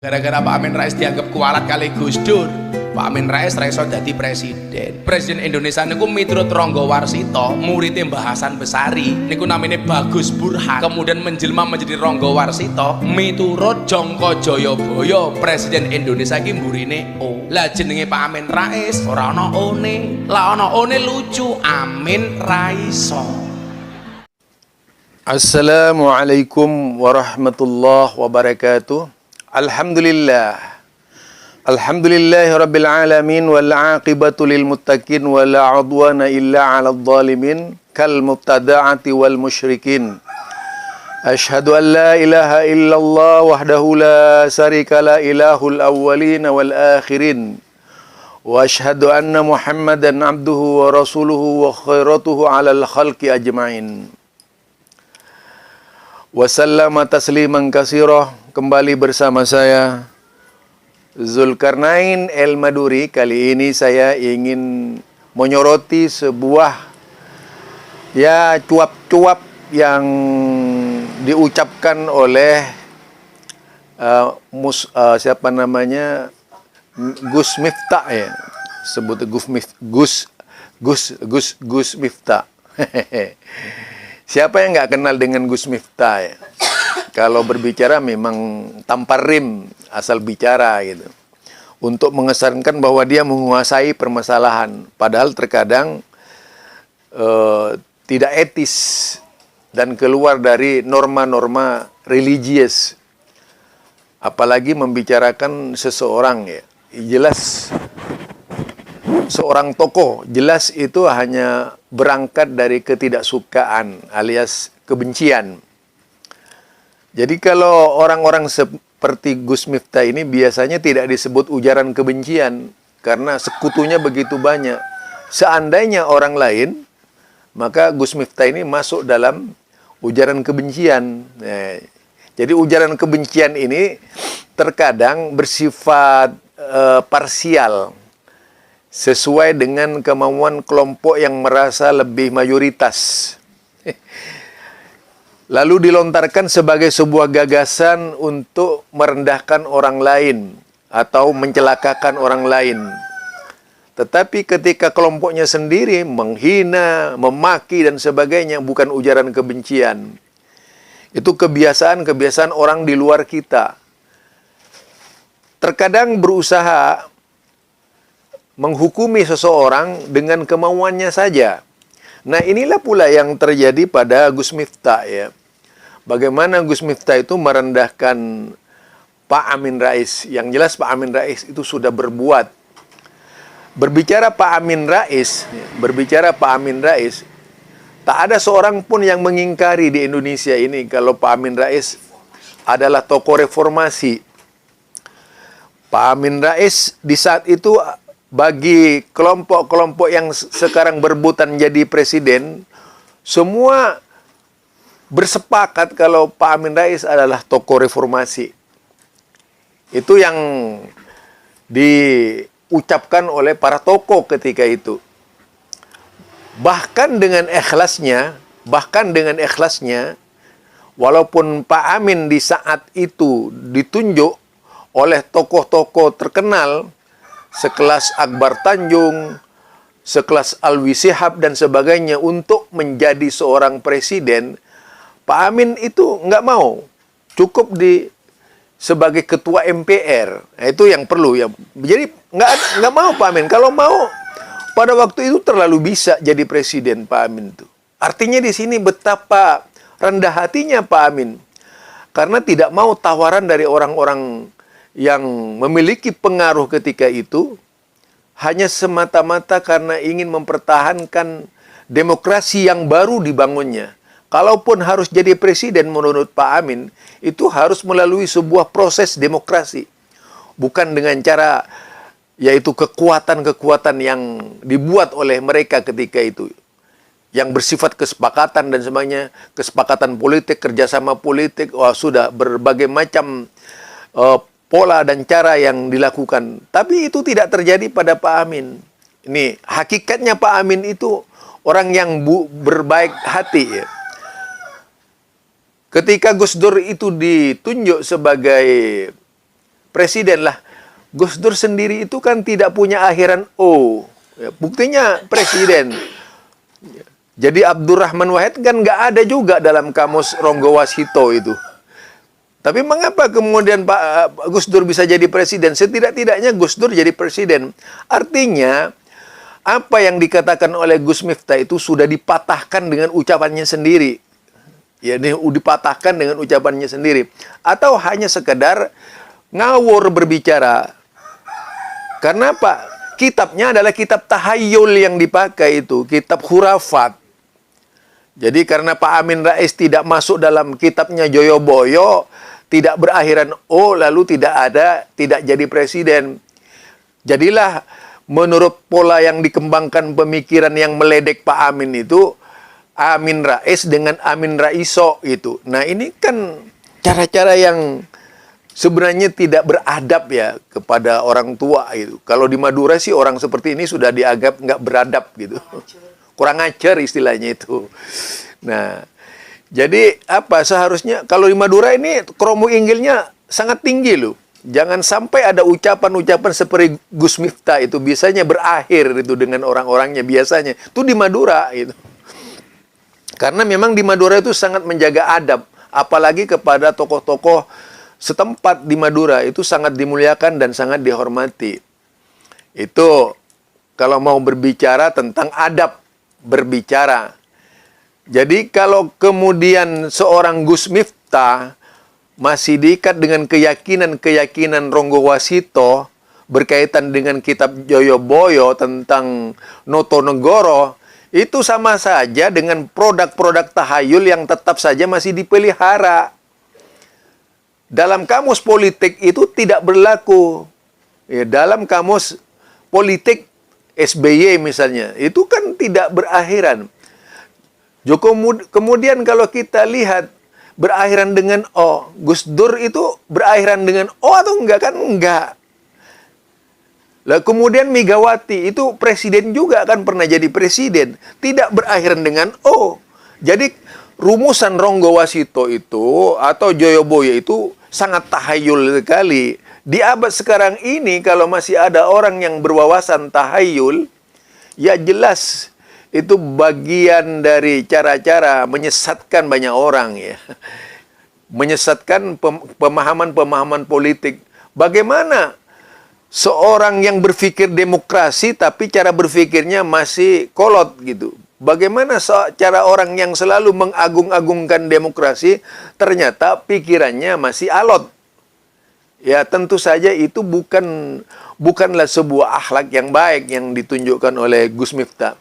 Gara-gara Pak Amin Rais dianggap kualat kali Gus Dur, Pak Amin Rais raiso dadi presiden. Presiden Indonesia niku miturut Rangga Warsita, muridé Mbah Hasan Besari niku namine Bagus Burhan. Kemudian menjelma menjadi Rangga Warsita miturut Jongko Joyoboyo. Presiden Indonesia iki mburine O. Lah jenenge Pak Amin Rais ora ana one. Lah ana one lucu, Amin Raiso. Assalamualaikum warahmatullahi wabarakatuh. Alhamdulillah Rabbil alamin wal aqibatu lil muttaqin wala udwana illa 'alal zalimin kal mubtada'ati wal musyrikin. Asyhadu an la ilaha illallah wahdahu la syarika la ilahul awwalin wal akhirin. Wa asyhadu anna Muhammadan 'abduhu wa rasuluhu wa khairatuhu 'alal khalqi ajma'in. Wasallama tasliman katsira. Kembali bersama saya Zulkarnain El Maduri. Kali ini saya ingin menyoroti sebuah cuap-cuap yang diucapkan oleh siapa namanya, Gus Miftah ya. Sebut Gus Miftah. Siapa yang nggak kenal dengan Gus Miftah ya? Kalau berbicara memang tanpa rim, asal bicara gitu. Untuk mengesankan bahwa dia menguasai permasalahan. Padahal terkadang tidak etis dan keluar dari norma-norma religius. Apalagi membicarakan seseorang ya. Jelas seorang tokoh, jelas itu hanya berangkat dari ketidaksukaan alias kebencian. Jadi kalau orang-orang seperti Gus Miftah ini biasanya tidak disebut ujaran kebencian karena sekutunya begitu banyak. Seandainya orang lain, maka Gus Miftah ini masuk dalam ujaran kebencian. Jadi ujaran kebencian ini terkadang bersifat parsial, sesuai dengan kemauan kelompok yang merasa lebih mayoritas. Lalu dilontarkan sebagai sebuah gagasan untuk merendahkan orang lain atau mencelakakan orang lain. Tetapi ketika kelompoknya sendiri menghina, memaki dan sebagainya, bukan ujaran kebencian. Itu kebiasaan-kebiasaan orang di luar kita. Terkadang berusaha menghukumi seseorang dengan kemauannya saja. Nah, inilah pula yang terjadi pada Gus Miftah ya. Bagaimana Gus Miftah itu merendahkan Pak Amin Rais. Yang jelas Pak Amin Rais itu sudah berbuat. Berbicara Pak Amin Rais, tak ada seorang pun yang mengingkari di Indonesia ini kalau Pak Amin Rais adalah tokoh reformasi. Pak Amin Rais di saat itu bagi kelompok-kelompok yang sekarang berebutan jadi presiden, semua bersepakat kalau Pak Amin Rais adalah tokoh reformasi. Itu yang diucapkan oleh para tokoh ketika itu. Bahkan dengan ikhlasnya, walaupun Pak Amin di saat itu ditunjuk oleh tokoh-tokoh terkenal, sekelas Akbar Tanjung, sekelas Alwi Shihab dan sebagainya untuk menjadi seorang presiden, Pak Amin itu nggak mau, cukup sebagai ketua MPR. Nah, itu yang perlu ya. Jadi nggak mau Pak Amin. Kalau mau pada waktu itu terlalu bisa jadi presiden Pak Amin itu. Artinya di sini betapa rendah hatinya Pak Amin, karena tidak mau tawaran dari orang-orang yang memiliki pengaruh ketika itu hanya semata-mata karena ingin mempertahankan demokrasi yang baru dibangunnya. Kalaupun harus jadi presiden menurut Pak Amin, itu harus melalui sebuah proses demokrasi. Bukan dengan cara, yaitu kekuatan-kekuatan yang dibuat oleh mereka ketika itu. Yang bersifat kesepakatan dan sebagainya, kesepakatan politik, kerjasama politik, sudah berbagai macam pola dan cara yang dilakukan. Tapi itu tidak terjadi pada Pak Amin. Ini hakikatnya Pak Amin itu orang yang berbaik hati ya. Ketika Gus Dur itu ditunjuk sebagai presiden lah. Gus Dur sendiri itu kan tidak punya akhiran O. Ya, buktinya presiden. Jadi Abdurrahman Wahid kan nggak ada juga dalam kamus Ronggo Wasito itu. Tapi mengapa kemudian Pak Gus Dur bisa jadi presiden? Setidak-tidaknya Gus Dur jadi presiden. Artinya, apa yang dikatakan oleh Gus Miftah itu sudah dipatahkan dengan ucapannya sendiri. Ya, ini dipatahkan dengan ucapannya sendiri. Atau hanya sekedar ngawur berbicara. Karena apa? Kitabnya adalah kitab tahayul yang dipakai itu. Kitab khurafat. Jadi karena Pak Amin Rais tidak masuk dalam kitabnya Joyoboyo, tidak berakhiran O, lalu tidak jadi presiden. Jadilah menurut pola yang dikembangkan pemikiran yang meledek Pak Amin itu, Amin Rais dengan Amin Raiso itu. Nah ini kan cara-cara yang sebenarnya tidak beradab ya kepada orang tua itu. Kalau di Madura sih orang seperti ini sudah dianggap nggak beradab gitu. Kurang ajar istilahnya itu. Nah, jadi apa seharusnya kalau di Madura ini kromo inggilnya sangat tinggi loh. Jangan sampai ada ucapan-ucapan seperti Gus Miftah itu biasanya berakhir itu dengan orang-orangnya biasanya. Itu di Madura itu. Karena memang di Madura itu sangat menjaga adab, apalagi kepada tokoh-tokoh setempat di Madura itu sangat dimuliakan dan sangat dihormati. Itu kalau mau berbicara tentang adab berbicara. Jadi kalau kemudian seorang Gus Miftah masih diikat dengan keyakinan-keyakinan Ronggo Wasito berkaitan dengan kitab Joyoboyo tentang Notonegoro, itu sama saja dengan produk-produk tahayul yang tetap saja masih dipelihara. Dalam kamus politik itu tidak berlaku. Ya, dalam kamus politik SBY misalnya, itu kan tidak berakhiran. Kemudian kalau kita lihat berakhiran dengan O, Gus Dur itu berakhiran dengan O atau enggak? Kan enggak. Lah kemudian Megawati itu presiden juga kan pernah jadi presiden, tidak berakhiran dengan O. Jadi rumusan Ronggo Wasito itu atau Joyoboyo itu sangat tahayul sekali. Di abad sekarang ini kalau masih ada orang yang berwawasan tahayul, ya jelas itu bagian dari cara-cara menyesatkan banyak orang ya. Menyesatkan pemahaman-pemahaman politik. Bagaimana seorang yang berpikir demokrasi tapi cara berpikirnya masih kolot gitu. Bagaimana cara orang yang selalu mengagung-agungkan demokrasi ternyata pikirannya masih alot. Ya tentu saja itu bukanlah sebuah akhlak yang baik yang ditunjukkan oleh Gus Miftah.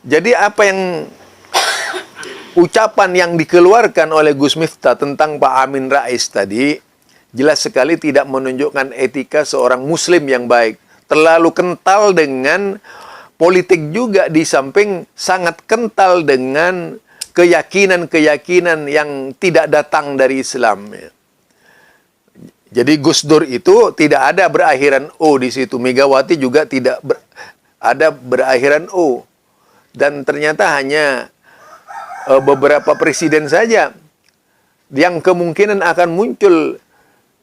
Jadi apa yang ucapan yang dikeluarkan oleh Gus Miftah tentang Pak Amin Rais tadi jelas sekali tidak menunjukkan etika seorang muslim yang baik. Terlalu kental dengan politik juga di samping sangat kental dengan keyakinan-keyakinan yang tidak datang dari Islam. Jadi Gus Dur itu tidak ada berakhiran O di situ. Megawati juga tidak ada berakhiran O. Dan ternyata hanya beberapa presiden saja yang kemungkinan akan muncul.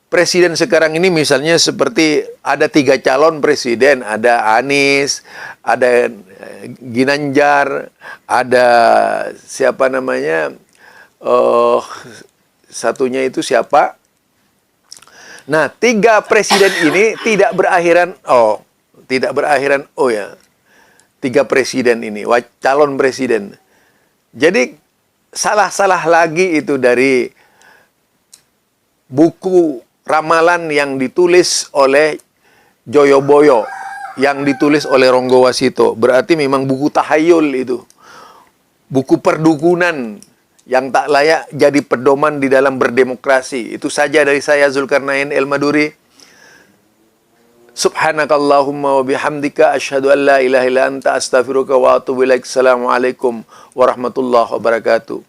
Presiden sekarang ini misalnya seperti ada 3 calon presiden, ada Anies, ada Ginanjar, ada siapa namanya, satunya itu siapa? Nah, 3 presiden ini tidak berakhiran O ya. 3 presiden ini, calon presiden. Jadi salah-salah lagi itu dari buku ramalan yang ditulis oleh Joyoboyo, yang ditulis oleh Ronggo Wasito. Berarti memang buku tahayul itu. Buku perdukunan yang tak layak jadi pedoman di dalam berdemokrasi. Itu saja dari saya, Zulkarnain El Maduri. Subhanakallahumma wa bihamdika asyhadu an la ilaha illa anta astaghfiruka wa atubu ilaik. Assalamualaikum warahmatullahi wabarakatuh.